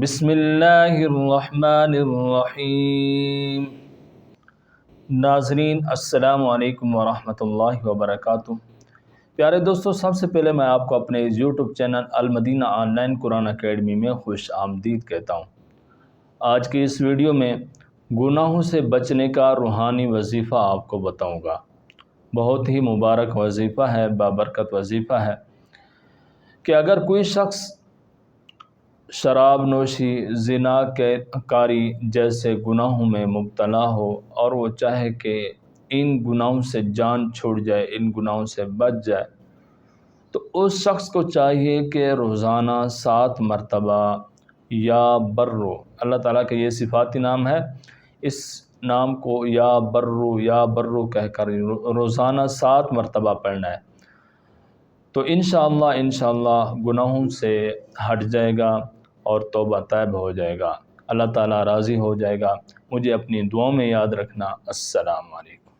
بسم اللہ الرحمن الرحیم۔ ناظرین السلام علیکم ورحمۃ اللہ وبرکاتہ۔ پیارے دوستو، سب سے پہلے میں آپ کو اپنے اس یوٹیوب چینل المدینہ آن لائن قرآن اکیڈمی میں خوش آمدید کہتا ہوں۔ آج کی اس ویڈیو میں گناہوں سے بچنے کا روحانی وظیفہ آپ کو بتاؤں گا۔ بہت ہی مبارک وظیفہ ہے، بابرکت وظیفہ ہے کہ اگر کوئی شخص شراب نوشی، زنا کاری جیسے گناہوں میں مبتلا ہو اور وہ چاہے کہ ان گناہوں سے جان چھوڑ جائے، ان گناہوں سے بچ جائے، تو اس شخص کو چاہیے کہ روزانہ 7 مرتبہ یا برو، اللہ تعالیٰ کا یہ صفاتی نام ہے، اس نام کو یا برو کہہ کر روزانہ 7 مرتبہ پڑھنا ہے، تو انشاءاللہ گناہوں سے ہٹ جائے گا اور توبہ طیب ہو جائے گا، اللہ تعالیٰ راضی ہو جائے گا۔ مجھے اپنی دعاؤں میں یاد رکھنا۔ السلام علیکم۔